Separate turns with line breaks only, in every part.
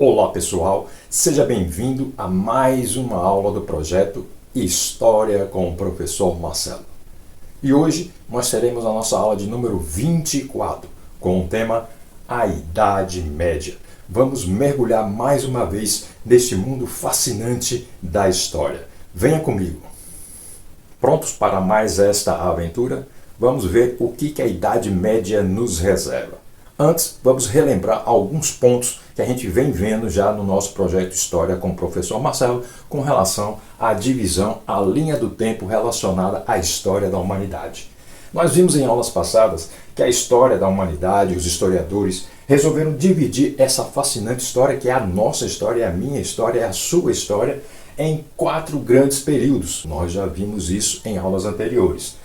Olá pessoal, seja bem-vindo a mais uma aula do projeto História com o professor Marcelo. E hoje nós teremos a nossa aula de número 24 com o tema A Idade Média. Vamos mergulhar mais uma vez neste mundo fascinante da história. Venha comigo. Prontos para mais esta aventura? Vamos ver o que a Idade Média nos reserva. Antes, vamos relembrar alguns pontos que a gente vem vendo já no nosso projeto História com o professor Marcelo com relação à divisão, à linha do tempo relacionada à história da humanidade. Nós vimos em aulas passadas que a história da humanidade, os historiadores, resolveram dividir essa fascinante história, que é a nossa história, é a minha história, é a sua história, em 4 grandes períodos. Nós já vimos isso em aulas anteriores.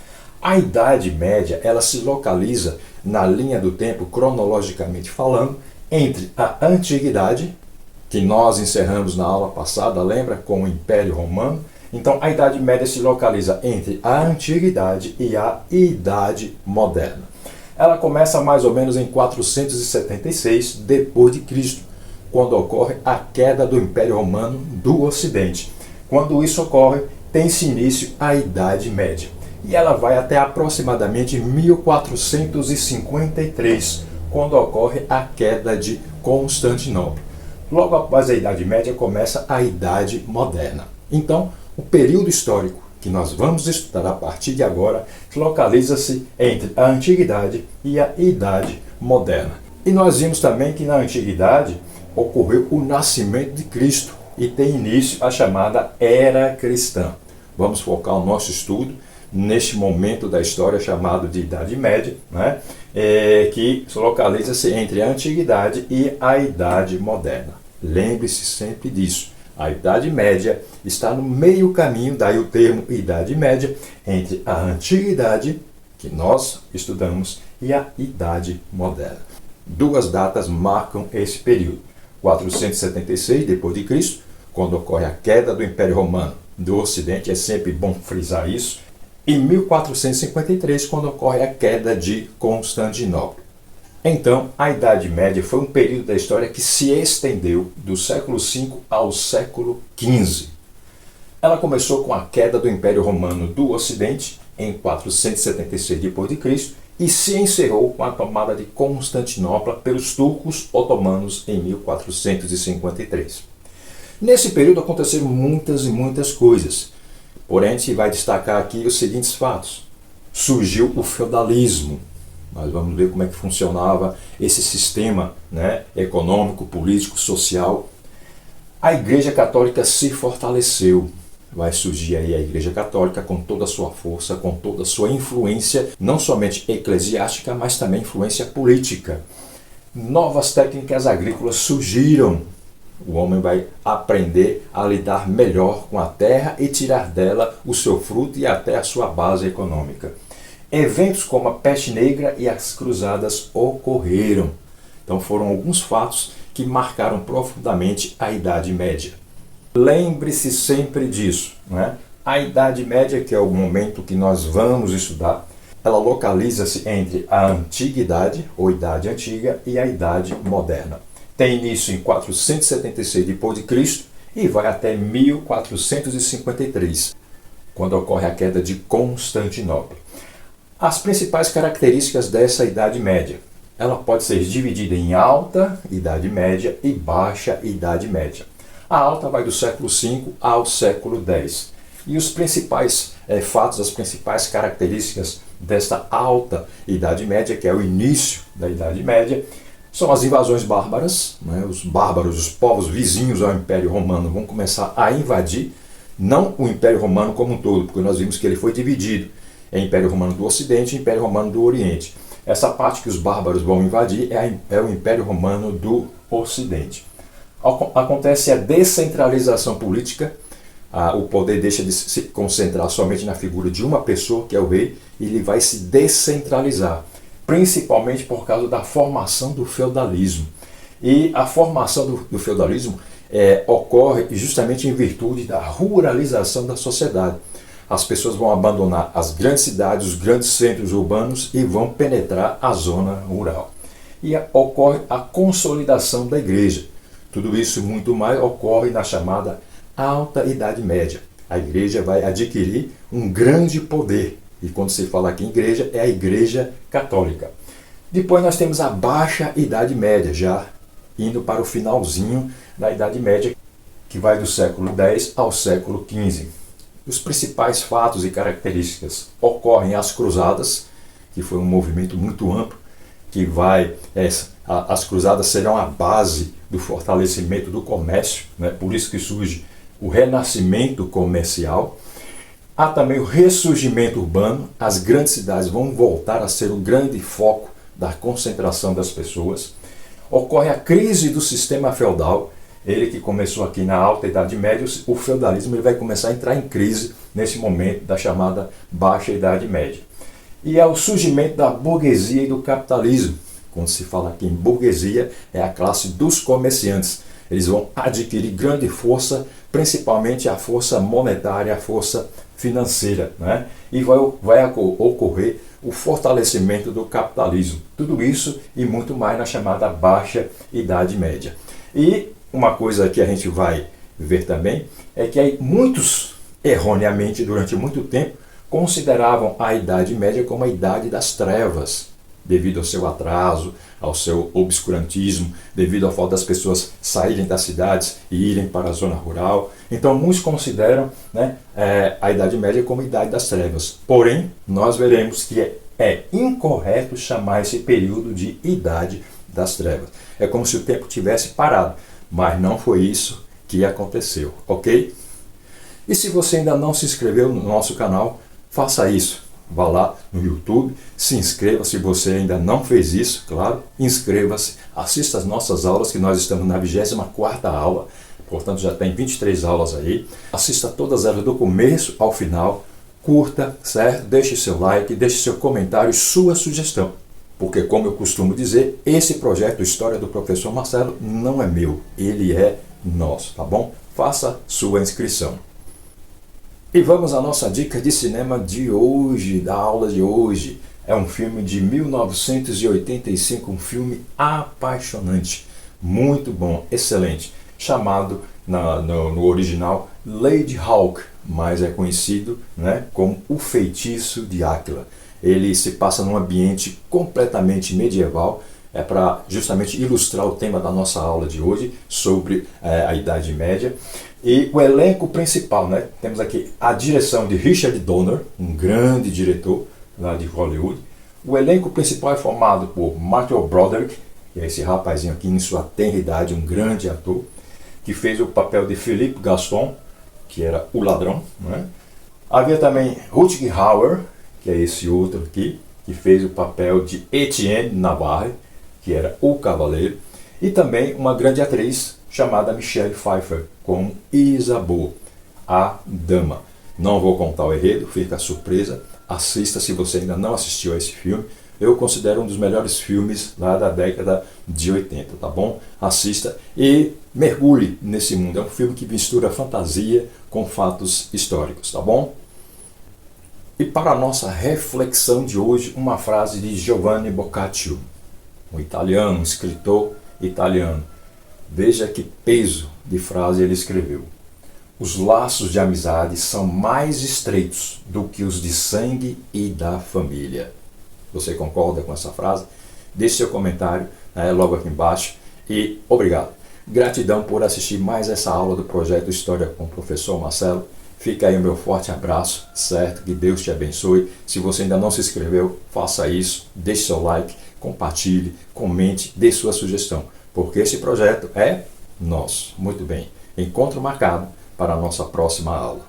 A Idade Média, ela se localiza na linha do tempo, cronologicamente falando, entre a Antiguidade, que nós encerramos na aula passada, lembra, com o Império Romano. Então, a Idade Média se localiza entre a Antiguidade e a Idade Moderna. Ela começa mais ou menos em 476 depois de Cristo, quando ocorre a queda do Império Romano do Ocidente. Quando isso ocorre, tem-se início a Idade Média. E ela vai até aproximadamente 1453, quando ocorre a queda de Constantinopla. Logo após a Idade Média começa a Idade Moderna. Então, o período histórico que nós vamos estudar a partir de agora localiza-se entre a Antiguidade e a Idade Moderna. E nós vimos também que na Antiguidade ocorreu o nascimento de Cristo e tem início a chamada Era Cristã. Vamos focar o nosso estudo neste momento da história chamado de Idade Média, né? Que localiza-se entre a Antiguidade e a Idade Moderna. Lembre-se sempre disso. A Idade Média está no meio caminho, daí o termo Idade Média, entre a Antiguidade, que nós estudamos, e a Idade Moderna. 2 datas marcam esse período. 476 depois de Cristo, quando ocorre a queda do Império Romano do Ocidente, é sempre bom frisar isso. Em 1453, quando ocorre a queda de Constantinopla. Então, a Idade Média foi um período da história que se estendeu do século V ao século XV. Ela começou com a queda do Império Romano do Ocidente, em 476 d.C., e se encerrou com a tomada de Constantinopla pelos turcos otomanos em 1453. Nesse período aconteceram muitas e muitas coisas. Porém, a gente vai destacar aqui os seguintes fatos. Surgiu o feudalismo. Nós vamos ver como é que funcionava esse sistema, né, econômico, político, social. A Igreja Católica se fortaleceu. Vai surgir aí a Igreja Católica com toda a sua força, com toda a sua influência, não somente eclesiástica, mas também influência política. Novas técnicas agrícolas surgiram. O homem vai aprender a lidar melhor com a terra e tirar dela o seu fruto e até a sua base econômica. Eventos como a peste negra e as cruzadas ocorreram. Então foram alguns fatos que marcaram profundamente a Idade Média. Lembre-se sempre disso, né? A Idade Média, que é o momento que nós vamos estudar, ela localiza-se entre a Antiguidade, ou Idade Antiga, e a Idade Moderna. Tem início em 476 d.C. e vai até 1453, quando ocorre a queda de Constantinopla. As principais características dessa Idade Média. Ela pode ser dividida em Alta Idade Média e Baixa Idade Média. A alta vai do século V ao século X. E os principais fatos, as principais características desta Alta Idade Média, que é o início da Idade Média, são as invasões bárbaras, né? Os bárbaros, os povos vizinhos ao Império Romano vão começar a invadir, não o Império Romano como um todo, porque nós vimos que ele foi dividido em Império Romano do Ocidente e Império Romano do Oriente. Essa parte que os bárbaros vão invadir é o Império Romano do Ocidente. Acontece a descentralização política, o poder deixa de se concentrar somente na figura de uma pessoa, que é o rei, e ele vai se descentralizar, principalmente por causa da formação do feudalismo. E a formação do feudalismo ocorre justamente em virtude da ruralização da sociedade. As pessoas vão abandonar as grandes cidades, os grandes centros urbanos e vão penetrar a zona rural. E ocorre a consolidação da igreja. Tudo isso e muito mais ocorre na chamada Alta Idade Média. A igreja vai adquirir um grande poder. E quando se fala aqui em igreja, é a Igreja Católica. Depois nós temos a Baixa Idade Média, já indo para o finalzinho da Idade Média, que vai do século X ao século XV. Os principais fatos e características ocorrem as Cruzadas, que foi um movimento muito amplo, que as Cruzadas serão a base do fortalecimento do comércio, né? Por isso que surge o renascimento comercial. Há também o ressurgimento urbano, as grandes cidades vão voltar a ser o grande foco da concentração das pessoas. Ocorre a crise do sistema feudal, ele que começou aqui na Alta Idade Média, o feudalismo ele vai começar a entrar em crise nesse momento da chamada Baixa Idade Média. E é o surgimento da burguesia e do capitalismo. Quando se fala aqui em burguesia, é a classe dos comerciantes. Eles vão adquirir grande força, principalmente a força monetária, a força financeira, né? E vai ocorrer o fortalecimento do capitalismo. Tudo isso e muito mais na chamada Baixa Idade Média. E uma coisa que a gente vai ver também é que aí muitos, erroneamente, durante muito tempo, consideravam a Idade Média como a Idade das Trevas, devido ao seu atraso, ao seu obscurantismo, devido ao fato das pessoas saírem das cidades e irem para a zona rural. Então muitos consideram, né, a Idade Média como a Idade das Trevas. Porém, nós veremos que é incorreto chamar esse período de Idade das Trevas. É como se o tempo tivesse parado, mas não foi isso que aconteceu, ok? E se você ainda não se inscreveu no nosso canal, faça isso. Vá lá no YouTube, se inscreva se você ainda não fez isso, claro, inscreva-se, assista as nossas aulas, que nós estamos na 24ª aula, portanto já tem 23 aulas aí, assista todas elas do começo ao final, curta, certo? Deixe seu like, deixe seu comentário, sua sugestão, porque como eu costumo dizer, esse projeto História do Professor Marcelo não é meu, ele é nosso, tá bom? Faça sua inscrição. E vamos à nossa dica de cinema de hoje, da aula de hoje. É um filme de 1985, um filme apaixonante, muito bom, excelente, chamado no original Lady Hawk, mas é conhecido, né, como O Feitiço de Áquila. Ele se passa num ambiente completamente medieval, é para justamente ilustrar o tema da nossa aula de hoje sobre a Idade Média. E o elenco principal, né? Temos aqui a direção de Richard Donner, um grande diretor lá de Hollywood. O elenco principal é formado por Matthew Broderick, que é esse rapazinho aqui em sua tenra idade, um grande ator, que fez o papel de Philippe Gaston, que era o ladrão, né? Havia também Rutger Hauer, que é esse outro aqui, que fez o papel de Etienne Navarre, que era o cavaleiro, e também uma grande atriz chamada Michelle Pfeiffer, como Isabeau, a dama. Não vou contar o enredo, fica a surpresa, assista se você ainda não assistiu a esse filme. Eu considero um dos melhores filmes lá da década de 80, tá bom? Assista e mergulhe nesse mundo. É um filme que mistura fantasia com fatos históricos, tá bom? E para a nossa reflexão de hoje, uma frase de Giovanni Boccaccio, um italiano, um escritor italiano. Veja que peso de frase ele escreveu. Os laços de amizade são mais estreitos do que os de sangue e da família. Você concorda com essa frase? Deixe seu comentário logo aqui embaixo e obrigado. Gratidão por assistir mais essa aula do projeto História com o Professor Marcelo. Fica aí o meu forte abraço, certo? Que Deus te abençoe. Se você ainda não se inscreveu, faça isso, deixe seu like, compartilhe, comente, dê sua sugestão, porque esse projeto é nosso. Muito bem, encontro marcado para a nossa próxima aula.